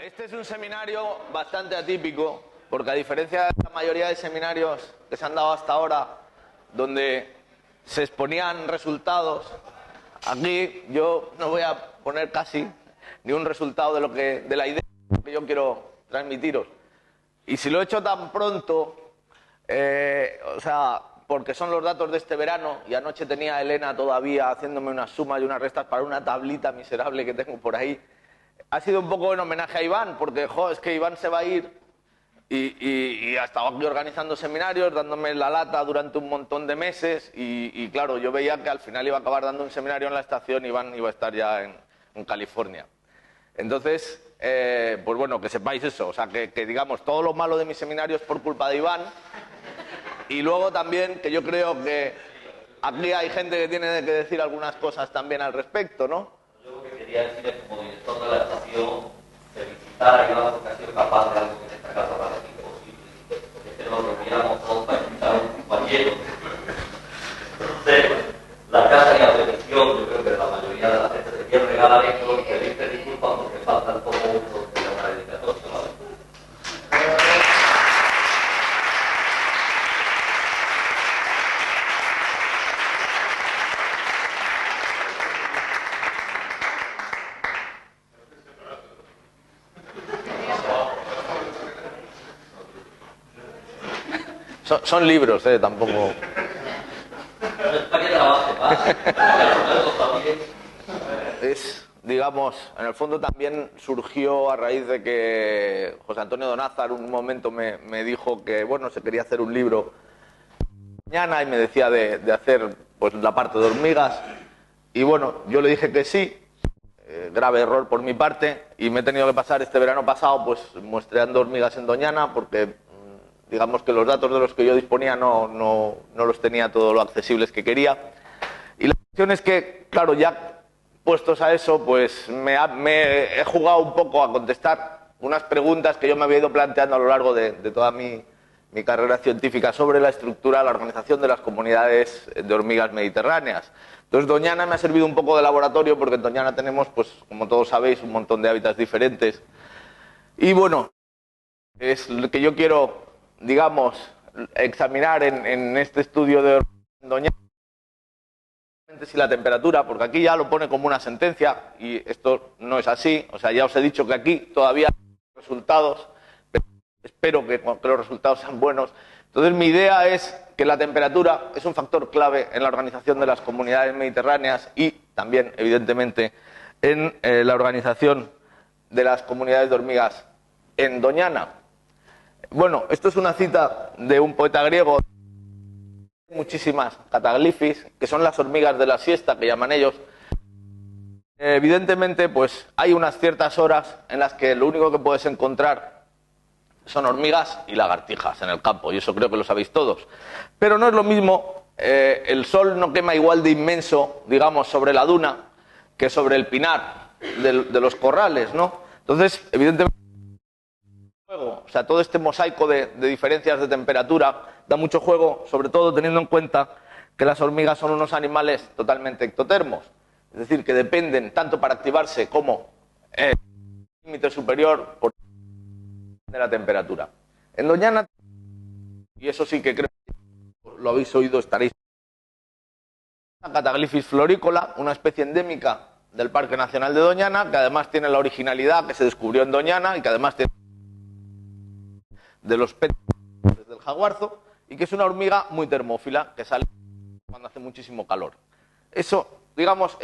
Este es un seminario bastante atípico, porque a diferencia de la mayoría de seminarios que se han dado hasta ahora, donde se exponían resultados, aquí yo no voy a poner casi ni un resultado de la idea que yo quiero transmitiros. Y si lo he hecho tan pronto, porque son los datos de este verano, y anoche tenía a Elena todavía haciéndome unas sumas y unas restas para una tablita miserable que tengo por ahí. Ha sido un poco en homenaje a Iván, porque es que Iván se va a ir y ha estado aquí organizando seminarios, dándome la lata durante un montón de meses y claro, yo veía que al final iba a acabar dando un seminario en la estación y Iván iba a estar ya en California. Entonces, pues bueno, que sepáis eso, o sea, que digamos, todo lo malo de mis seminarios por culpa de Iván. Y luego también que yo creo que aquí hay gente que tiene que decir algunas cosas también al respecto, ¿no? Yo lo que quería decir es, como director de la estación, felicitar a Iván porque ha sido capaz de algo que en esta casa parece imposible, que nos reuniéramos todos para invitar a un compañero. Entonces, la casa y la televisión, yo creo que la mayoría de la gente se quiere regalar esto y pedirte disculpas porque falta el poco uso de una dedicatoria, ¿vale? Son libros, tampoco. ¿Para qué trabaje? Es, digamos, en el fondo también surgió a raíz de que José Antonio Donázar un momento me dijo que, bueno, se quería hacer un libro mañana y me decía de hacer pues la parte de hormigas. Y bueno, yo le dije que sí, grave error por mi parte, y me he tenido que pasar este verano pasado pues muestreando hormigas en Doñana porque digamos que los datos de los que yo disponía no los tenía todo lo accesibles que quería. Y la cuestión es que, claro, ya puestos a eso, pues me he jugado un poco a contestar unas preguntas que yo me había ido planteando a lo largo de toda mi carrera científica sobre la estructura, la organización de las comunidades de hormigas mediterráneas. Entonces, Doñana me ha servido un poco de laboratorio porque en Doñana tenemos, pues, como todos sabéis, un montón de hábitats diferentes. Y bueno, es lo que yo quiero, digamos, examinar en este estudio de Doñana, si la temperatura, porque aquí ya lo pone como una sentencia y esto no es así, o sea, ya os he dicho que aquí todavía hay resultados, pero espero que los resultados sean buenos. Entonces mi idea es que la temperatura es un factor clave en la organización de las comunidades mediterráneas y también, evidentemente, en la organización de las comunidades de hormigas en Doñana. Bueno, esto es una cita de un poeta griego. Muchísimas cataglifis, que son las hormigas de la siesta, que llaman ellos. Evidentemente, pues hay unas ciertas horas en las que lo único que puedes encontrar son hormigas y lagartijas en el campo, y eso creo que lo sabéis todos. Pero no es lo mismo, el sol no quema igual de inmenso, digamos, sobre la duna, que sobre el pinar de los corrales, ¿no? Entonces, evidentemente, o sea, todo este mosaico de diferencias de temperatura da mucho juego, sobre todo teniendo en cuenta que las hormigas son unos animales totalmente ectotermos, es decir, que dependen tanto para activarse como el límite superior de la temperatura. En Doñana, y eso sí que creo que lo habéis oído, estaréis, Cataglifis florícola, una especie endémica del Parque Nacional de Doñana, que además tiene la originalidad que se descubrió en Doñana y que además tiene de los peces del jaguarzo, y que es una hormiga muy termófila, que sale cuando hace muchísimo calor. Eso, digamos,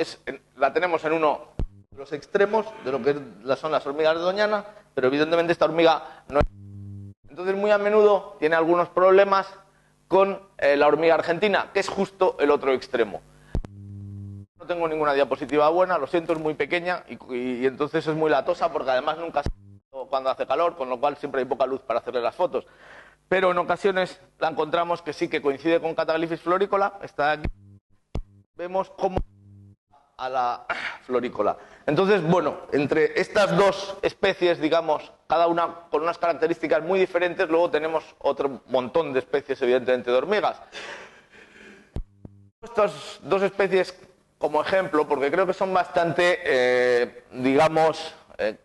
la tenemos en uno de los extremos de lo que son las hormigas de Doñana, pero evidentemente esta hormiga no es. Entonces, muy a menudo tiene algunos problemas con la hormiga argentina, que es justo el otro extremo. No tengo ninguna diapositiva buena, lo siento, es muy pequeña y entonces es muy latosa porque además nunca se cuando hace calor, con lo cual siempre hay poca luz para hacerle las fotos. Pero en ocasiones la encontramos que sí que coincide con Cataglifis florícola, está aquí. Vemos cómo a la florícola. Entonces, bueno, entre estas dos especies, digamos, cada una con unas características muy diferentes, luego tenemos otro montón de especies, evidentemente, de hormigas. Estas dos especies como ejemplo, porque creo que son bastante, digamos,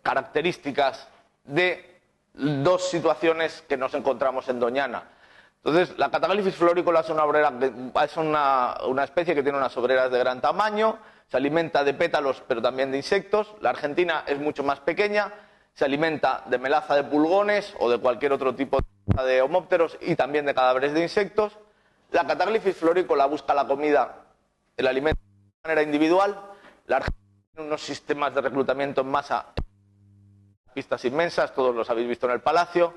características de dos situaciones que nos encontramos en Doñana. Entonces, la Cataglyphis florícola es una especie que tiene unas obreras de gran tamaño, se alimenta de pétalos pero también de insectos. La argentina es mucho más pequeña, se alimenta de melaza de pulgones o de cualquier otro tipo de homópteros y también de cadáveres de insectos. La Cataglyphis florícola busca la comida, el alimento de manera individual. La argentina tiene unos sistemas de reclutamiento en masa, pistas inmensas, todos los habéis visto en el palacio.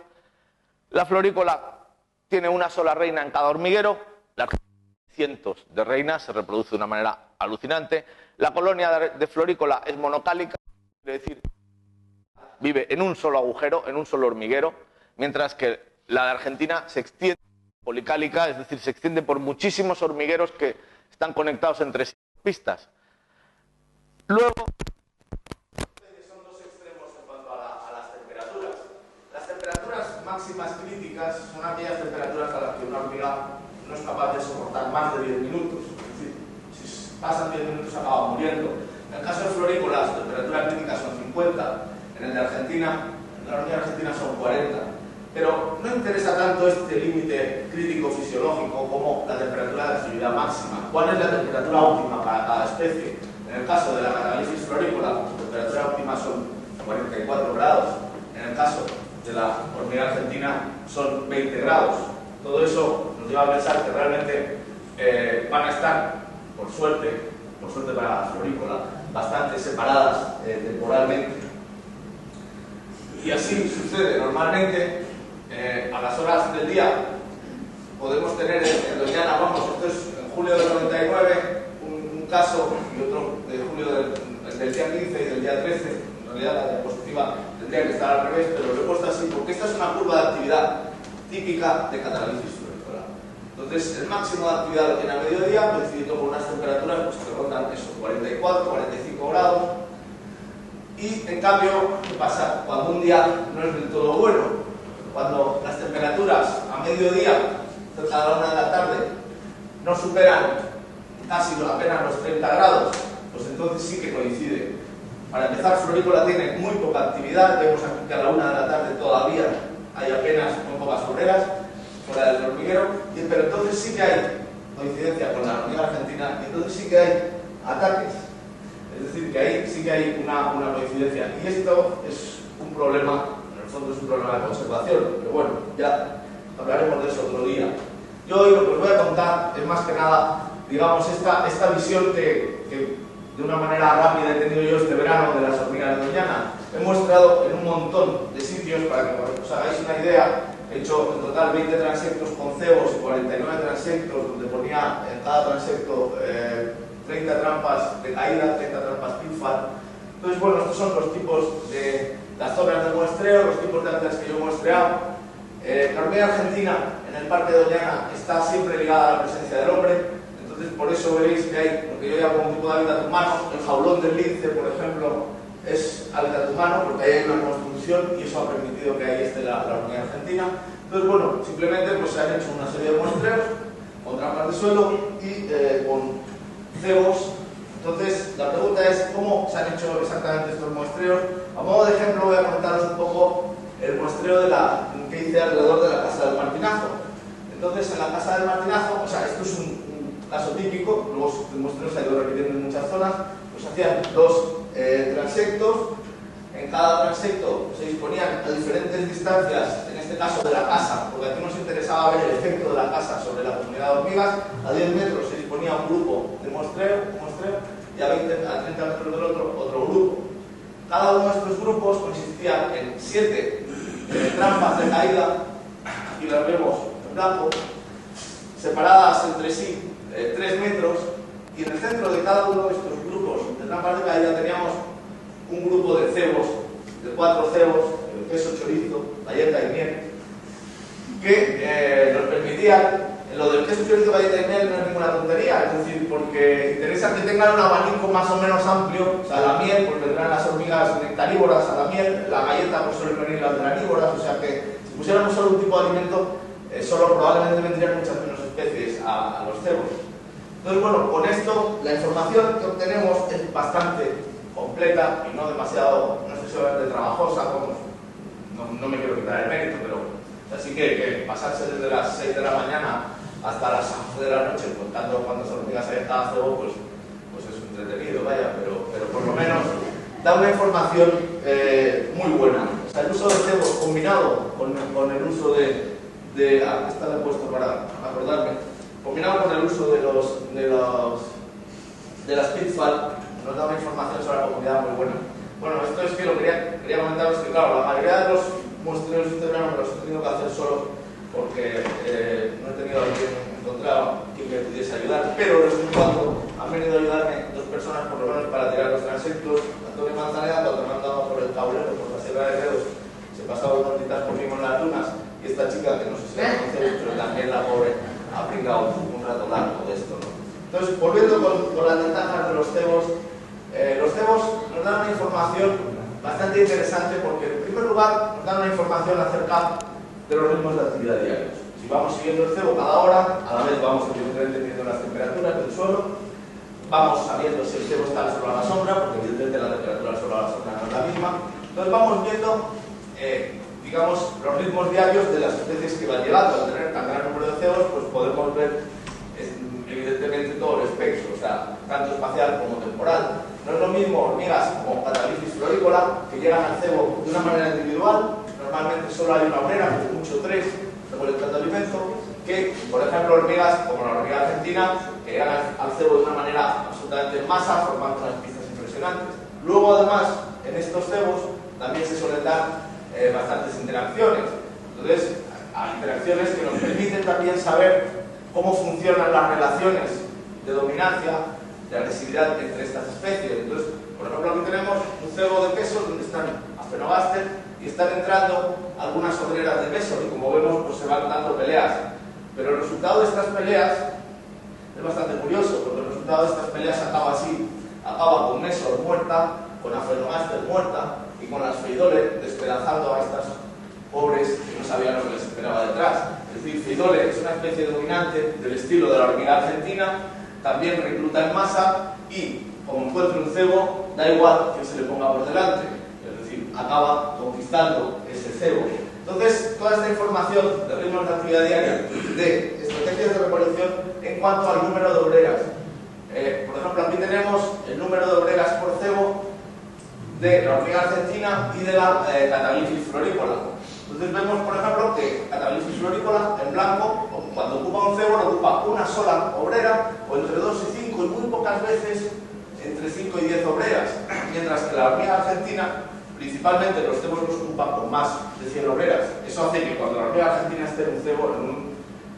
La florícola tiene una sola reina en cada hormiguero. La argentina tiene cientos de reinas, se reproduce de una manera alucinante. La colonia de florícola es monocálica, quiere decir, vive en un solo agujero, en un solo hormiguero, mientras que la de Argentina se extiende policálica, es decir, se extiende por muchísimos hormigueros que están conectados entre sí pistas. Luego, son dos extremos en cuanto a las temperaturas. Las temperaturas máximas críticas son aquellas temperaturas a las que una hormiga no es capaz de soportar más de 10 minutos. Es decir, si pasan 10 minutos acaba muriendo. En el caso de florícola, las temperaturas críticas son 50. En el de Argentina, en la hormiga argentina son 40. Pero no interesa tanto este límite crítico fisiológico como la temperatura de actividad máxima. ¿Cuál es la temperatura óptima para cada especie? En el caso de la Cataglyphis florícola, la temperatura óptima son 44 grados. En el caso de la hormiga argentina son 20 grados. Todo eso nos lleva a pensar que realmente van a estar, por suerte para la florícola, bastante separadas temporalmente. Y así sucede normalmente. A las horas del día podemos tener en Doñana, esto es en julio del 99, un caso y otro de julio del día 15 y del día 13. En realidad la diapositiva tendría que estar al revés, pero lo he puesto así porque esta es una curva de actividad típica de Cataglyphis florícola. Entonces el máximo de actividad lo tiene a mediodía, coincidiendo con unas temperaturas que rondan eso, 44, 45 grados. Y en cambio, ¿qué pasa? Cuando un día no es del todo bueno, cuando las temperaturas a mediodía, cerca de la 1 de la tarde, no superan casi apenas los 30 grados, pues entonces sí que coincide. Para empezar, florícola tiene muy poca actividad. Vemos aquí que a la 1 de la tarde todavía hay apenas muy pocas obreras fuera del hormiguero, pero entonces sí que hay coincidencia con la hormiga argentina y entonces sí que hay ataques. Es decir, que ahí sí que hay una coincidencia. Y esto es un problema. En el fondo es un problema de conservación, pero bueno, ya hablaremos de eso otro día. Yo hoy lo que os voy a contar es más que nada, digamos, esta visión que de una manera rápida he tenido yo este verano de las hormigas de Doñana. He mostrado en un montón de sitios para que os hagáis una idea. He hecho en total 20 transectos con cebos y 49 transectos, donde ponía en cada transecto 30 trampas de caída, 30 trampas pinfar. Entonces, bueno, estos son los tipos de las zonas de muestreo, los tipos de hábitats que yo he muestreado. La hormiga argentina en el Parque de Doñana está siempre ligada a la presencia del hombre, entonces por eso veréis que hay lo que yo llamo un tipo de hábitat humano. El jaulón del lince, por ejemplo, es hábitat humano porque ahí hay una construcción y eso ha permitido que ahí esté la hormiga argentina. Entonces, bueno, simplemente pues, se han hecho una serie de muestreos con trampas de suelo y con cebos. Entonces, la pregunta es cómo se han hecho exactamente estos muestreos. A modo de ejemplo, voy a contaros un poco el muestreo que hice alrededor de la Casa del Martinazo. Entonces, en la Casa del Martinazo, esto es un caso típico, luego este muestreo se ha ido repitiendo en muchas zonas, pues hacían dos transectos. En cada transecto se disponían a diferentes distancias, en este caso de la casa, porque aquí nos interesaba ver el efecto de la casa sobre la comunidad de hormigas. A 10 metros se disponía un grupo de muestreo y a 30 metros del otro grupo. Cada uno de estos grupos consistía en 7 trampas de caída, aquí las vemos en blanco, separadas entre sí 3 metros, y en el centro de cada uno de estos grupos de trampas de caída teníamos un grupo de cebos, de 4 cebos, queso, chorizo, galleta y miel, que nos permitían. Lo del queso, chorizo, galleta y miel no es ninguna tontería, es decir, porque interesa que tengan un abanico más o menos amplio. O sea, la miel, pues vendrán las hormigas nectarívoras a la miel, la galleta pues suelen venir las granívoras, o sea que si pusiéramos solo un tipo de alimento, solo probablemente vendrían muchas menos especies a los cebos. Entonces, bueno, con esto la información que obtenemos es bastante completa y no demasiado, no excesivamente trabajosa, como no me quiero quitar el mérito, pero así que pasarse desde las 6 de la mañana hasta las 11 de la noche contando cuántas hormigas hay en cada cebo, pues es entretenido, vaya, pero por lo menos da una información muy buena. O sea, el uso de cebos combinado con el uso de esta la he puesto para acordarme, combinado con el uso de las Pitfall, nos da una información sobre la comunidad muy buena. Bueno, esto es que lo quería comentaros que, claro, la mayoría de los muestreos internos me los he tenido que hacer solo porque no he tenido a quien encontrar quien me pudiese ayudar, pero de vez en cuando han venido a ayudarme dos personas por lo menos para tirar los transectos. Antonio Manzaneda, cuando me han dado por el tablero, por la Sierra de Gredos, se pasaba unos días conmigo en las dunas, y esta chica, que no sé si la conocéis, pero también la pobre, ha brincado un rato largo de esto, ¿no? Entonces, volviendo con las ventajas de los cebos nos dan una información bastante interesante porque, en primer lugar, nos dan una información acerca de los ritmos de actividad diarios. Si vamos siguiendo el cebo cada hora, a la vez vamos evidentemente viendo las temperaturas del suelo, vamos sabiendo si el cebo está al sol o a la sombra, porque evidentemente la temperatura al sol o a la sombra no es la misma. Entonces vamos viendo, digamos, los ritmos diarios de las especies que van llegando. Al tener tan gran número de cebos, pues podemos ver evidentemente todo el espectro, o sea, tanto espacial como temporal. No es lo mismo hormigas como Catalipsis florícola, que llegan al cebo de una manera individual, normalmente solo hay una obrera, como mucho 3, según el plato de alimento, que, por ejemplo, hormigas como la hormiga argentina, que llegan al cebo de una manera absolutamente en masa, formando unas pistas impresionantes. Luego, además, en estos cebos también se suelen dar bastantes interacciones. Entonces, hay interacciones que nos permiten también saber cómo funcionan las relaciones de dominancia, de agresividad entre estas especies. Entonces, por ejemplo, aquí tenemos un cebo de quesos donde están Aphenogaster y están entrando algunas obreras de queso y, como vemos, pues se van dando peleas. Pero el resultado de estas peleas es bastante curioso, porque el resultado de estas peleas acaba así. Acaba con Mesor muerta, con Aphenogaster muerta y con las Pheidole despedazando a estas pobres que no sabían lo que les esperaba detrás. Es decir, Pheidole es una especie dominante del estilo de la hormiga argentina, también recluta en masa y, como encuentra un cebo, da igual que se le ponga por delante. Es decir, acaba conquistando ese cebo. Entonces, toda esta información de ritmos de actividad diaria, de estrategias de recolección en cuanto al número de obreras. Por ejemplo, aquí tenemos el número de obreras por cebo de la hormiga argentina y de la Catalipsis florícola. Entonces vemos, por ejemplo, que Catalipsis florícola, en blanco, cuando ocupa un cebo, ocupa una sola obrera, o entre 2 y 5, y muy pocas veces entre 5 y 10 obreras, mientras que la hormiga argentina, principalmente los cebos los ocupan con más de 100 obreras. Eso hace que cuando la hormiga argentina esté en un cebo,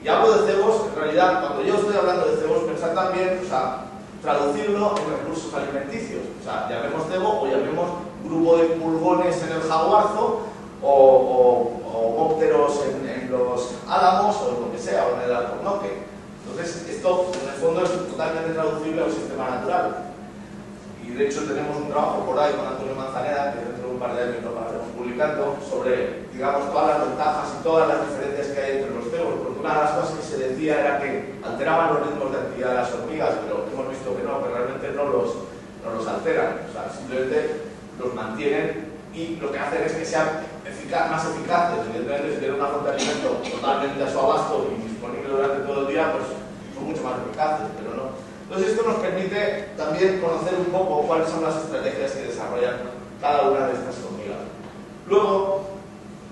y hablo de cebos, en realidad, cuando yo estoy hablando de cebos, pensad también, o sea, traducirlo en recursos alimenticios. O sea, llamemos cebo o llamemos grupo de pulgones en el jaguarzo, o ópteros en los álamos, o lo que sea, o en el alcornoque. Entonces, esto en el fondo es totalmente traducible a un sistema natural. Y de hecho tenemos un trabajo por ahí con Antonio Manzaneda, que dentro de un par de años lo estaremos publicando, sobre, digamos, todas las ventajas y todas las diferencias que hay entre los cebos, porque una de las cosas que se decía era que alteraban los ritmos de actividad de las hormigas, pero hemos visto que no, que realmente no los alteran, o sea, simplemente los mantienen y lo que hacen es que sean más eficaces. Evidentemente, si tienen una fuente de alimento totalmente a su abasto y disponible durante todo el día, pues son mucho más eficaces, pero no. Entonces, esto nos permite también conocer un poco cuáles son las estrategias que desarrollan cada una de estas hormigas. Luego,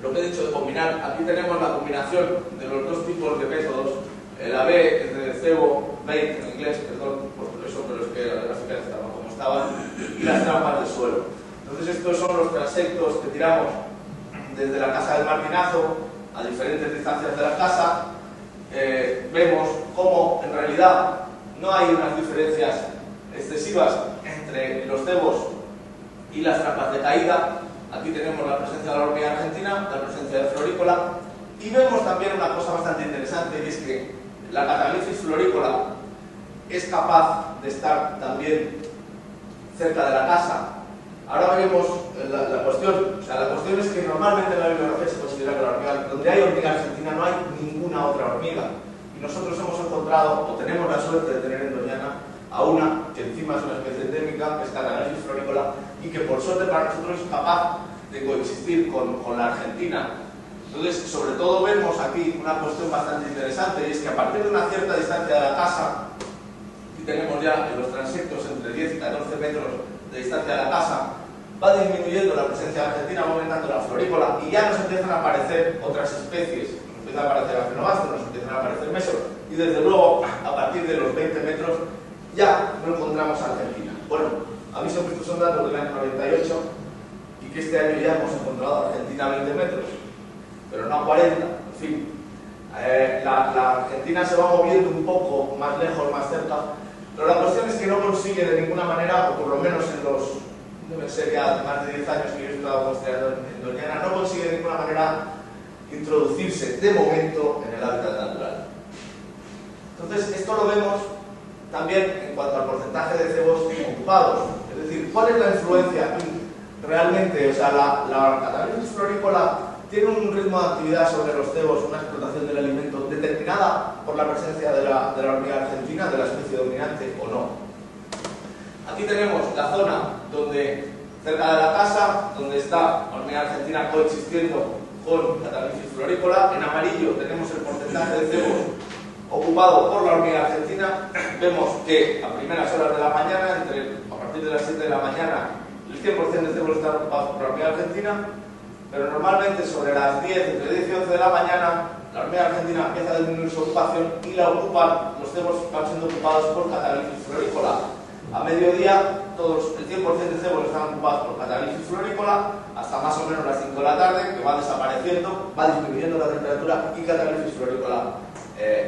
lo que he dicho de combinar, aquí tenemos la combinación de los dos tipos de métodos. La B es de cebo, bait en inglés, perdón por eso, pero es que las gráficas estaban como estaban, y las trampas de suelo. Entonces, estos son los transectos que tiramos desde la casa del Martinazo a diferentes distancias de la casa. Vemos cómo en realidad no hay unas diferencias excesivas entre los cebos y las trampas de caída. Aquí tenemos la presencia de la hormiga argentina, la presencia de florícola, y vemos también una cosa bastante interesante, y es que la Catalipsis florícola es capaz de estar también cerca de la casa. Ahora veremos la cuestión. O sea, la cuestión es que normalmente en la bibliografía se considera que la hormiga, donde hay hormiga argentina no hay ninguna otra hormiga. Y nosotros hemos encontrado, o tenemos la suerte de tener en Doñana, a una que encima es una especie endémica, que es Catalipsis florícola, y que por suerte para nosotros es capaz de coexistir con la Argentina. Entonces, sobre todo vemos aquí una cuestión bastante interesante, y es que a partir de una cierta distancia de la casa, aquí tenemos ya en los transectos entre 10 y 14 metros de distancia de la casa, va disminuyendo la presencia argentina, va aumentando la florícola, y ya nos empiezan a aparecer otras especies. Nos empiezan a aparecer afenogastos, nos empiezan a aparecer mesos, y desde luego, a partir de los 20 metros, ya no encontramos Argentina. Bueno, aviso que estos son datos del año 98, y que este año ya hemos encontrado Argentina a 20 metros, pero no a 40, en fin. La Argentina se va moviendo un poco más lejos, más cerca, pero la cuestión es que no consigue de ninguna manera, o por lo menos en los, deben ser ya más de 10 años que yo he estado muestreando en Doñana, no consigue de ninguna manera introducirse de momento en el hábitat natural. Entonces, esto lo vemos también en cuanto al porcentaje de cebos ocupados, es decir, ¿cuál es la influencia aquí realmente? O sea, la Catalipsis florícola tiene un ritmo de actividad sobre los cebos, una explotación del alimento determinada por la presencia de la hormiga argentina, de la especie dominante o no. Aquí tenemos la zona donde, cerca de la casa, donde está la hormiga argentina coexistiendo con Catalipsis florícola. En amarillo tenemos el porcentaje de cebos ocupado por la hormiga argentina. Vemos que a primeras horas de la mañana, a partir de las 7 de la mañana, el 100% de cebos están ocupados por la hormiga argentina, pero normalmente sobre las 10, entre 10 y 11 de la mañana, la hormiga argentina empieza a disminuir su ocupación y la ocupan, los cebos van siendo ocupados por Catalipsis florícola. A mediodía, el 100% de cebos están ocupados por Catalipsis florícola, hasta más o menos las 5 de la tarde, que va desapareciendo, va disminuyendo la temperatura y Catalipsis florícola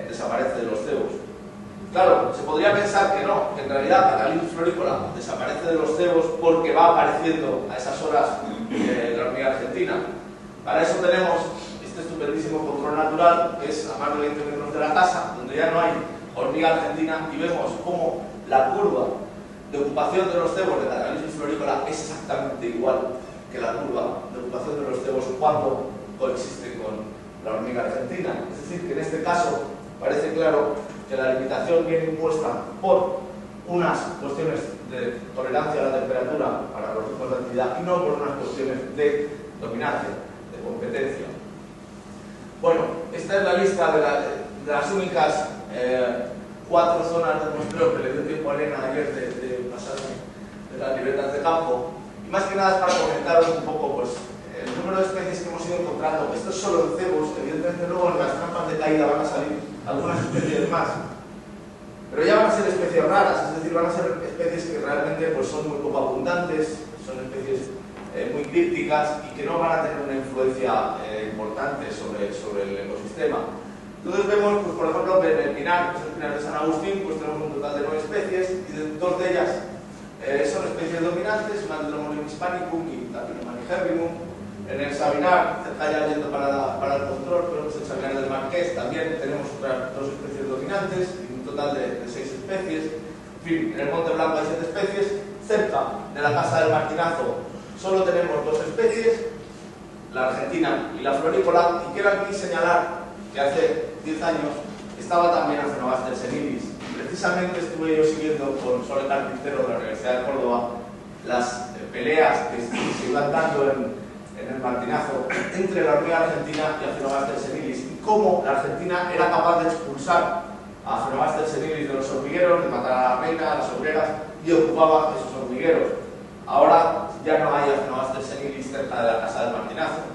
desaparece de los cebos. Claro, se podría pensar que no, que en realidad Catalipsis florícola desaparece de los cebos porque va apareciendo a esas horas la hormiga argentina. Para eso tenemos este estupendísimo control natural, que es a más de 20 metros de la casa, donde ya no hay hormiga argentina, y vemos cómo la curva de ocupación de los cebos de Catalipsis florícola es exactamente igual que la curva de ocupación de los cebos cuando coexiste con la hormiga argentina. Es decir, que en este caso parece claro que la limitación viene impuesta por unas cuestiones de tolerancia a la temperatura para los tipos de actividad y no por unas cuestiones de dominancia, de competencia. Bueno, esta es la lista de las únicas 4 zonas de muestreo que le dio tiempo a Elena ayer de pasar de las libretas de campo, y más que nada es para comentaros un poco pues, el número de especies que hemos ido encontrando. Esto es solo en cebos, evidentemente luego en las trampas de caída van a salir algunas especies más, pero ya van a ser especies raras, es decir, van a ser especies que realmente pues, son muy poco abundantes, son especies muy crípticas y que no van a tener una influencia importante sobre el ecosistema. Entonces vemos, pues, por ejemplo, que en el pinar, que es el pinar de San Agustín, pues tenemos un total de 9 especies, y 2 de ellas son especies dominantes, una del Dromonium hispanicum y Tapinomani herbinum. En el Sabinar, cerca ya yendo para el control, pero es el Sabinar del Marqués, también tenemos otras 2 especies dominantes, y un total de 6 especies. En fin, en el Monte Blanco hay 7 especies. Cerca de la Casa del Martinazo solo tenemos 2 especies, la argentina y la florícola, y quiero aquí señalar que hace 10 años estaba también Aphenogaster senilis. Precisamente estuve yo siguiendo con Soledad Quintero de la Universidad de Córdoba las peleas que se iban dando en el Martinazo entre la hormiga argentina y Aphenogaster senilis, y cómo la Argentina era capaz de expulsar a Aphenogaster senilis de los hormigueros, de matar a la reina, a las obreras, y ocupaba esos hormigueros. Ahora ya no hay Aphenogaster senilis cerca de la Casa del Martinazo.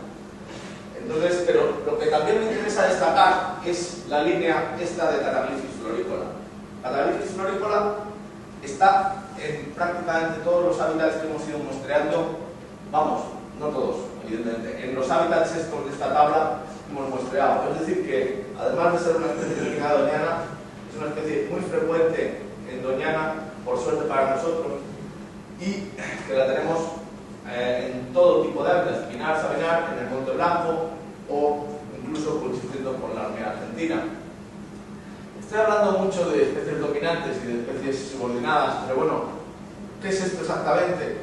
Entonces, pero lo que también me interesa destacar es la línea esta de Catalipsis florícola. Catalipsis florícola está en prácticamente todos los hábitats que hemos ido muestreando, vamos, no todos, evidentemente, en los hábitats estos de esta tabla hemos muestreado. Es decir que, además de ser una especie de doñana, es una especie muy frecuente en Doñana, por suerte para nosotros, y que la tenemos en todo tipo de hábitats, pinar, sabinar, en el Monte Blanco o incluso coexistiendo con la hormiga argentina. Estoy hablando mucho de especies dominantes y de especies subordinadas, pero bueno, ¿qué es esto exactamente?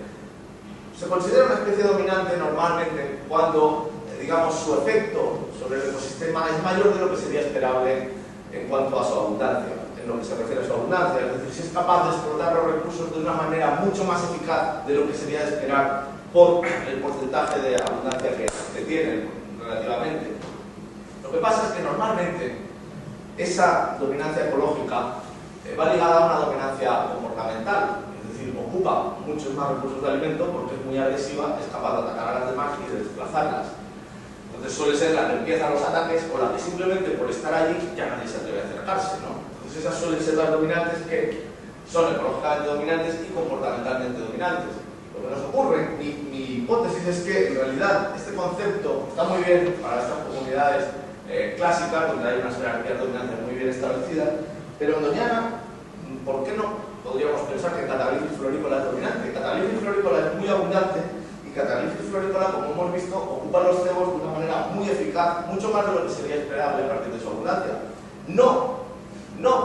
Se considera una especie dominante normalmente cuando, digamos, su efecto sobre el ecosistema es mayor de lo que sería esperable en cuanto a su abundancia, en lo que se refiere a su abundancia. Es decir, si es capaz de explotar los recursos de una manera mucho más eficaz de lo que sería de esperar por el porcentaje de abundancia que tienen relativamente. Lo que pasa es que normalmente esa dominancia ecológica va ligada a una dominancia comportamental, es decir, ocupa muchos más recursos de alimento porque es muy agresiva, es capaz de atacar a las demás y de desplazarlas. Entonces suele ser la que empieza los ataques o la que simplemente por estar allí ya nadie se atreve a acercarse, ¿no? Entonces esas suelen ser las dominantes que son ecológicamente dominantes y comportamentalmente dominantes. Lo que nos ocurre, mi hipótesis es que en realidad este concepto está muy bien para estas comunidades clásicas, donde hay unas jerarquías dominantes muy bien establecidas, pero en Doñana, ¿por qué no podríamos pensar que Catalipsis florícola es dominante? Catalipsis florícola es muy abundante y Catalipsis florícola, como hemos visto, ocupa los cebos de una manera muy eficaz, mucho más de lo que sería esperable a partir de su abundancia. No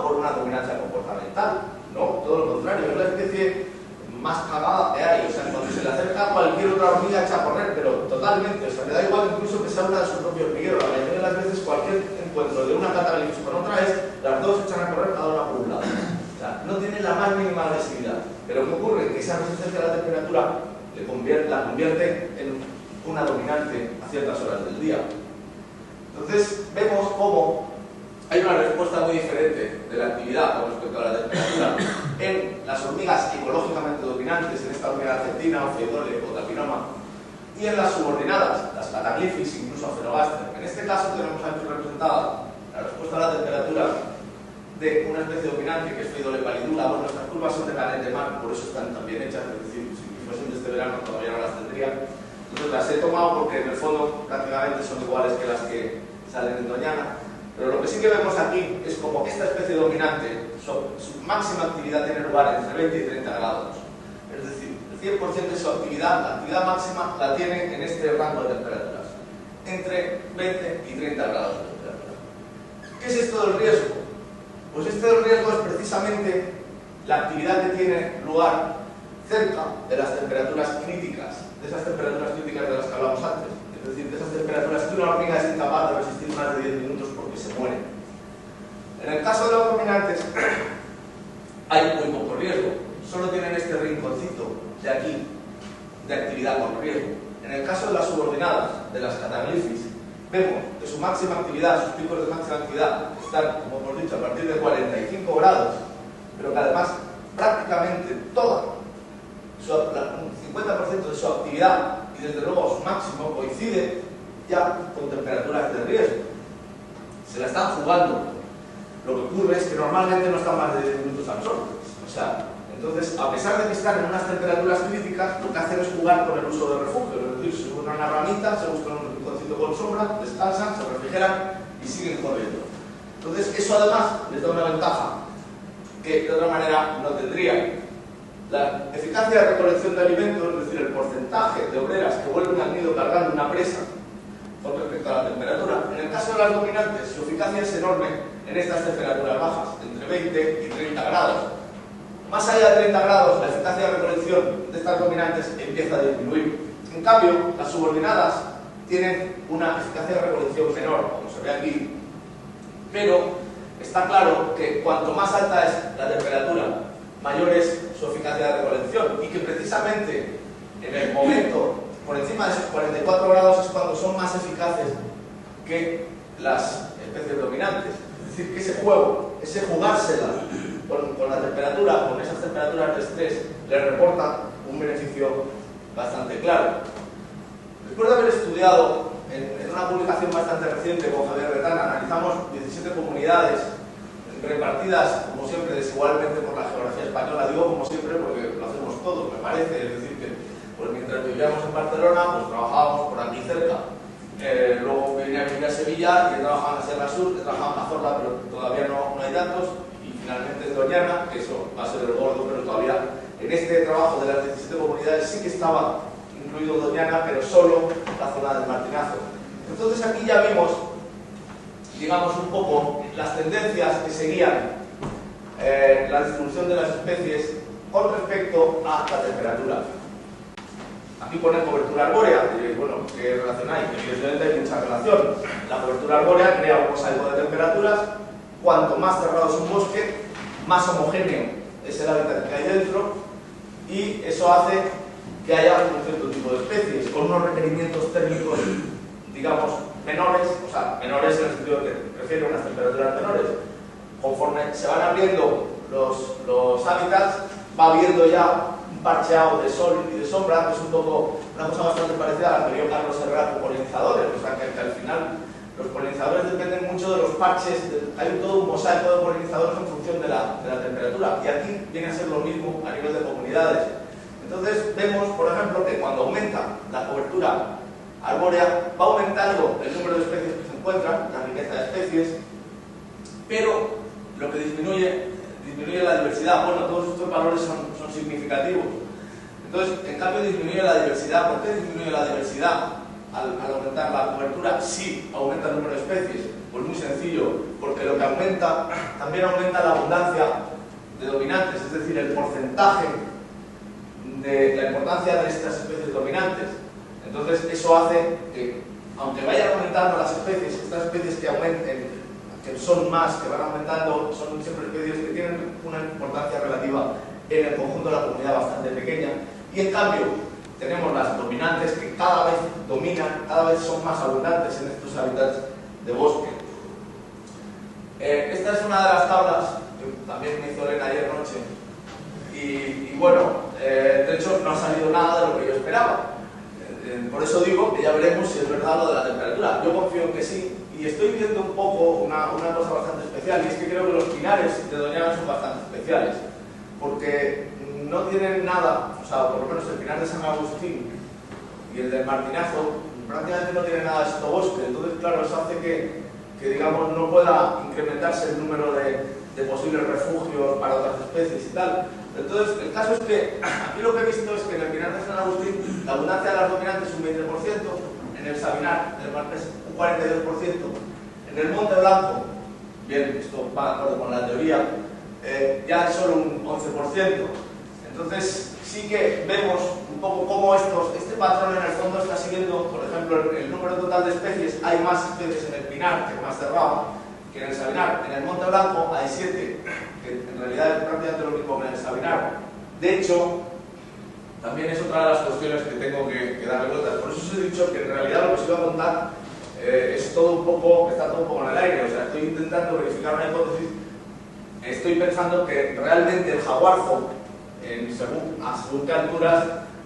por una dominancia comportamental, no, todo lo contrario, es la especie más cagada que hay, o sea, cuando se le acerca cualquier otra hormiga echa a correr, pero totalmente, o sea, le da igual incluso que sea una de sus propios hormigueros. La mayoría de las veces cualquier encuentro de una Catalipsis con otra es, las dos echan a correr cada una por un lado. O sea, no tiene la más mínima agresividad, pero ¿qué ocurre? Que esa resistencia a la temperatura la convierte en una dominante a ciertas horas del día. Entonces, vemos cómo hay una respuesta muy diferente de la actividad con respecto a la temperatura en las hormigas ecológicamente dominantes, en esta hormiga argentina, Ophiodole o Tapinoma, y en las subordinadas, las Cataglyphis, incluso Aphenogaster. En este caso tenemos aquí representada la respuesta a la temperatura de una especie dominante que es Pheidole pallidula. Bueno, estas curvas son de Canet de Mar, por eso están tan bien hechas, es decir, si fuesen de este verano todavía no las tendría. Entonces las he tomado porque en el fondo prácticamente son iguales que las que salen en Doñana. Pero lo que sí que vemos aquí es como esta especie dominante, su máxima actividad tiene lugar entre 20 y 30 grados. Es decir, el 100% de su actividad, la actividad máxima, la tiene en este rango de temperaturas. Entre 20 y 30 grados de temperatura. ¿Qué es esto del riesgo? Pues esto del riesgo es precisamente la actividad que tiene lugar cerca de las temperaturas críticas, de esas temperaturas críticas de las que hablamos antes. Es decir, de esas temperaturas que una hormiga es incapaz de resistir más de 10 minutos porque se muere. En el caso de los dominantes, hay muy poco riesgo. Solo tienen este rinconcito de aquí, de actividad con riesgo. En el caso de las subordinadas, de las Cataglyphis, vemos que su máxima actividad, sus picos de máxima actividad, están, como hemos dicho, a partir de 45 grados, pero que además prácticamente toda, un 50% de su actividad y desde luego su máximo coincide ya con temperaturas de riesgo. Se la están jugando. Lo que ocurre es que normalmente no están más de 10 minutos al sol. O sea, entonces, a pesar de que están en unas temperaturas críticas, lo que hacen es jugar con el uso de refugio. Es decir, se suben a una ramita, se buscan un rinconcito con sombra, descansan, se refrigeran y siguen corriendo. Entonces, eso además les da una ventaja que de otra manera no tendrían. La eficacia de recolección de alimentos, es decir, el porcentaje de obreras que vuelven al nido cargando una presa con respecto a la temperatura. En el caso de las dominantes, su eficacia es enorme en estas temperaturas bajas, entre 20 y 30 grados. Más allá de 30 grados, la eficacia de recolección de estas dominantes empieza a disminuir. En cambio, las subordinadas tienen una eficacia de recolección menor, como se ve aquí, pero está claro que cuanto más alta es la temperatura, mayor es su eficacia de recolección, y que precisamente en el momento por encima de esos 44 grados es cuando son más eficaces que las especies dominantes. Es decir, que ese juego, ese jugársela con la temperatura, con esas temperaturas de estrés, le reporta un beneficio bastante claro. Después de haber estudiado en una publicación bastante reciente con Javier Retana, analizamos 17 comunidades repartidas, como siempre, desigualmente por la geografía española. Digo como siempre porque lo hacemos todos, me parece. Es decir, que pues mientras vivíamos en Barcelona, pues trabajábamos por aquí cerca. Luego vine a vivir a Sevilla y he trabajado en la Sierra Sur, he trabajado en Cazorla, pero todavía no hay datos. Y finalmente en Doñana, que eso va a ser el gordo, pero todavía en este trabajo de las 17 comunidades sí que estaba incluido Doñana, pero solo la zona del Martinazo. Entonces aquí ya vimos, digamos, un poco las tendencias que seguían la distribución de las especies con respecto a la temperatura. Aquí pone cobertura arbórea, y bueno, ¿qué relación hay? Evidentemente hay mucha relación. La cobertura arbórea crea un mosaico de temperaturas. Cuanto más cerrado es un bosque, más homogéneo es el hábitat que hay dentro, y eso hace que haya un cierto tipo de especies, con unos requerimientos térmicos, digamos, menores, o sea, menores en el sentido de que prefieren unas temperaturas menores. Conforme se van abriendo los hábitats, va habiendo ya un parcheado de sol y de sombra, que es un poco una cosa bastante parecida a la que vio Carlos Herrera con polinizadores, o sea, que al final los polinizadores dependen mucho de los parches, hay todo un mosaico de polinizadores en función de la temperatura, y aquí viene a ser lo mismo a nivel de comunidades. Entonces vemos, por ejemplo, que cuando aumenta la cobertura arbórea, va aumentando el número de especies que se encuentran, la riqueza de especies, pero lo que disminuye la diversidad. Bueno, todos estos valores son significativos. Entonces, en cambio, disminuye la diversidad. ¿Por qué disminuye la diversidad al aumentar la cobertura? Sí, aumenta el número de especies. Pues muy sencillo, porque lo que aumenta, también aumenta la abundancia de dominantes, es decir, el porcentaje de la importancia de estas especies dominantes. Entonces, eso hace que, aunque vayan aumentando las especies, estas especies que aumenten, que son más, que van aumentando, son siempre especies que tienen una importancia relativa en el conjunto de la comunidad bastante pequeña. Y en cambio, tenemos las dominantes que cada vez dominan, cada vez son más abundantes en estos hábitats de bosque. Esta es una de las tablas que también me hizo Elena ayer noche. Y bueno, de hecho no ha salido nada de lo que yo esperaba. Por eso digo que ya veremos si es verdad lo de la temperatura. Yo confío en que sí. Y estoy viendo un poco una cosa bastante especial, y es que creo que los pinares de Doñana son bastante especiales, porque no tienen nada, o sea, por lo menos el pinar de San Agustín y el del Martinazo prácticamente no tienen nada de sotobosque. Entonces, claro, eso hace que digamos, no pueda incrementarse el número de posibles refugios para otras especies y tal. Entonces, el caso es que aquí lo que he visto es que en el pinar de San Agustín la abundancia de las dominantes es un 20%, en el Sabinar, en el Marqués, un 42%, en el Monte Blanco, bien, esto va de acuerdo con la teoría, ya es solo un 11%. Entonces, sí que vemos un poco cómo este patrón en el fondo está siguiendo, por ejemplo, el número total de especies. Hay más especies en el Pinar, que es más cerrado, que en el Sabinar. En el Monte Blanco hay 7, que en realidad es prácticamente lo mismo que en el Sabinar. De hecho, también es otra de las cuestiones que tengo que darle vueltas. Por eso os he dicho que en realidad lo que os iba a contar está todo un poco en el aire. O sea, estoy intentando verificar una hipótesis. Estoy pensando que realmente el jaguarzo, según qué alturas,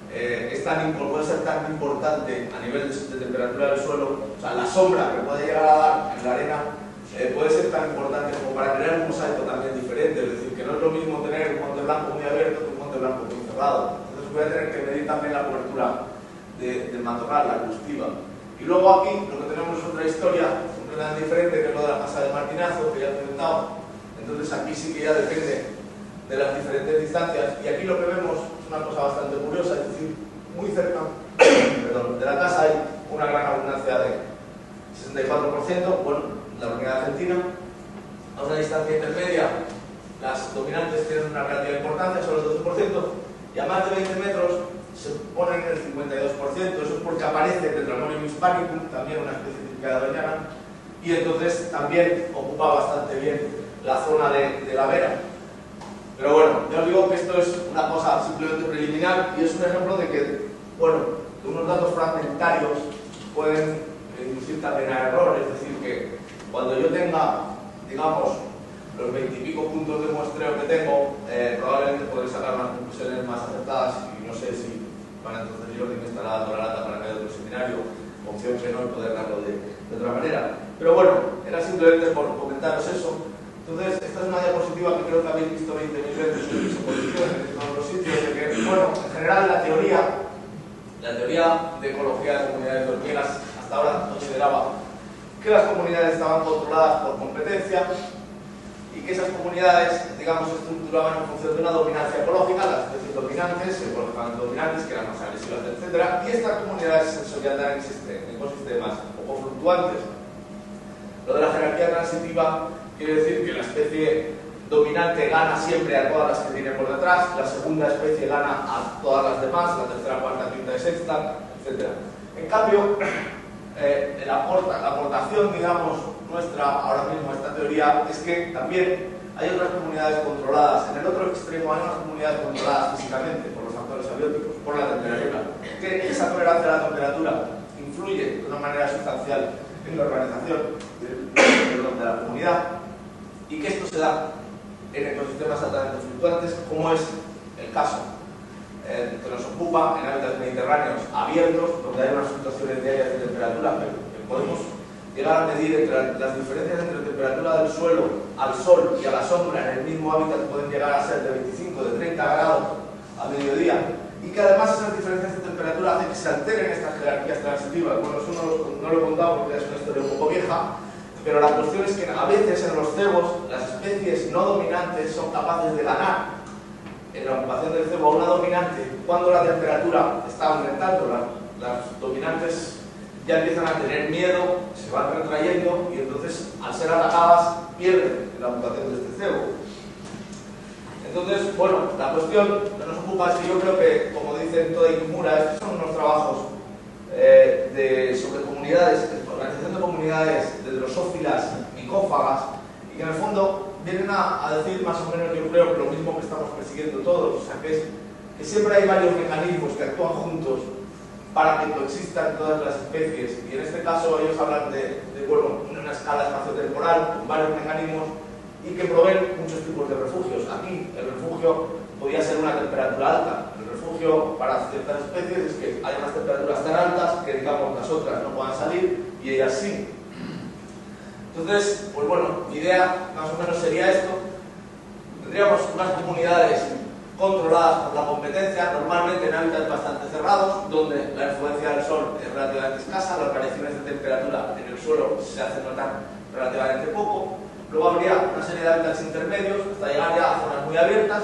puede ser tan importante a nivel de temperatura del suelo. O sea, la sombra que puede llegar a dar en la arena puede ser tan importante como para crear un mosaico también diferente. Es decir, que no es lo mismo tener un monte blanco muy abierto que un monte blanco muy cerrado. Entonces voy a tener que medir también la cobertura del matorral, la arbustiva. Y luego aquí lo que tenemos es otra historia completamente diferente, que es lo de la casa de Martinazo, que ya he comentado. Entonces aquí sí que ya depende de las diferentes distancias. Y aquí lo que vemos es una cosa bastante curiosa, es decir, muy cerca de la casa hay una gran abundancia de 64%, bueno, la unidad argentina. A una distancia intermedia, las dominantes tienen una relativa importancia, solo el 12%, y a más de 20 metros se ponen el 52%. Eso es porque aparece Tetramonium hispanicum, también una especie típica de Doñana, y entonces también ocupa bastante bien la zona de la vera. Pero bueno, ya os digo que esto es una cosa simplemente preliminar y es un ejemplo de que, bueno, que unos datos fragmentarios pueden inducir también a error. Es decir, que cuando yo tenga, digamos, los 20 y pico puntos de muestreo que tengo, probablemente podré sacar unas conclusiones más acertadas, y no sé si para entonces Jordi me estará dando la lata para que haya otro seminario. Confío que no, y poder darlo de otra manera. Pero bueno, era simplemente por comentaros eso. Entonces, esta es una diapositiva que creo que habéis visto 20.000 veces en mis exposiciones, en todos los sitios, de que, bueno, en general la teoría de ecología de comunidades hormigas hasta ahora consideraba que las comunidades estaban controladas por competencia y que esas comunidades, digamos, se estructuraban en función de una dominancia ecológica, las especies dominantes, ecológicamente dominantes, que eran más agresivas, etc. Y estas comunidades se solían dar en ecosistemas poco fluctuantes. Lo de la jerarquía transitiva quiere decir que la especie dominante gana siempre a todas las que tiene por detrás, la segunda especie gana a todas las demás, la tercera, cuarta, quinta y sexta, etc. En cambio, la aportación, digamos, nuestra ahora mismo a esta teoría es que también hay otras comunidades controladas. En el otro extremo hay unas comunidades controladas físicamente por los factores abióticos, por la temperatura. Que esa tolerancia a la temperatura influye de una manera sustancial en la organización de la comunidad y que esto se da en ecosistemas altamente fluctuantes, como es el caso que nos ocupa en hábitats mediterráneos abiertos, donde hay unas fluctuaciones diarias de temperatura que podemos llegar a medir entre las diferencias entre temperatura del suelo al sol y a la sombra en el mismo hábitat pueden llegar a ser de 25, de 30 grados a mediodía, y que además esas diferencias de temperatura hacen que se alteren estas jerarquías transitivas. Bueno, eso no lo he contado porque es una historia un poco vieja, pero la cuestión es que a veces en los cebos las especies no dominantes son capaces de ganar en la ocupación del cebo a una dominante cuando la temperatura está aumentando. Las dominantes ya empiezan a tener miedo, se van retrayendo y entonces al ser atacadas pierden en la ocupación de este cebo. Entonces, bueno, la cuestión que nos ocupa es que yo creo que, como dicen Toda y Kimura, estos son unos trabajos sobre comunidades, organización de comunidades de drosófilas micófagas, y que en el fondo vienen a decir más o menos, yo creo, lo mismo que estamos persiguiendo todos, o sea, que siempre hay varios mecanismos que actúan juntos para que coexistan todas las especies, y en este caso ellos hablan de una escala espaciotemporal con varios mecanismos y que proveen muchos tipos de refugios. Aquí el refugio podía ser una temperatura alta. El refugio para ciertas especies es que hay unas temperaturas tan altas que, digamos, las otras no puedan salir y ellas sí. Entonces, pues bueno, mi idea más o menos sería esto. Tendríamos unas comunidades controladas por la competencia, normalmente en hábitats bastante cerrados, donde la influencia del sol es relativamente escasa, las variaciones de temperatura en el suelo se hacen notar relativamente poco. Luego habría una serie de hábitats intermedios hasta llegar ya a zonas muy abiertas.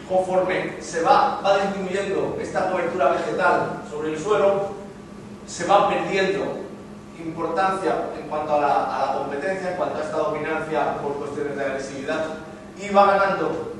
Conforme se va disminuyendo esta cobertura vegetal sobre el suelo, se va perdiendo importancia en cuanto a la competencia, en cuanto a esta dominancia por cuestiones de agresividad, y va ganando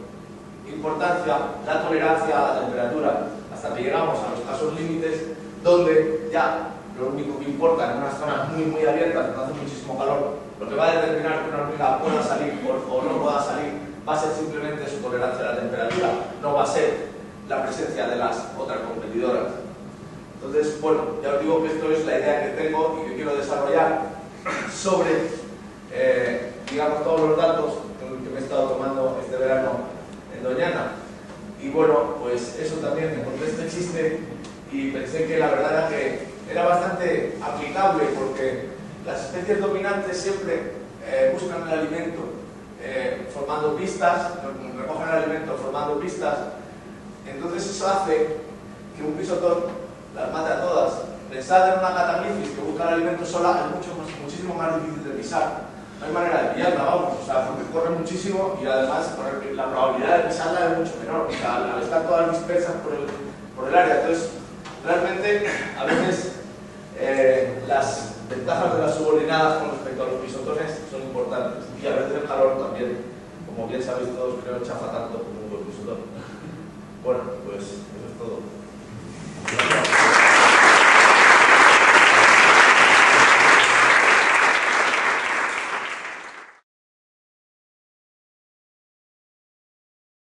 importancia la tolerancia a la temperatura, hasta que llegamos a los casos límites, donde ya lo único que importa en unas zonas muy abiertas, donde hace muchísimo calor, lo que va a determinar que una hormiga pueda salir o no pueda salir va a ser simplemente su tolerancia a la temperatura, no va a ser la presencia de las otras competidoras. Entonces, bueno, ya os digo que esto es la idea que tengo y que quiero desarrollar sobre, digamos, todos los datos que me he estado tomando este verano en Doñana. Y bueno, pues eso también, me encontré este chiste y pensé que la verdad era que era bastante aplicable, porque las especies dominantes siempre buscan el alimento formando pistas, recogen el alimento formando pistas. Entonces eso hace que un pisotón las mate a todas. Pensad en una cataglifis que busca el alimento sola, es muchísimo más difícil de pisar. No hay manera de pillarla, vamos, o sea, porque corre muchísimo y además la probabilidad de pisarla es mucho menor, o sea, al estar todas dispersas por el área. Entonces, realmente, a veces las ventajas de las subordinadas con respecto a los pisotones son importantes, y a veces el calor también, como bien sabéis todos, creo, chafa tanto como un buen pisotón. Bueno, pues eso es todo.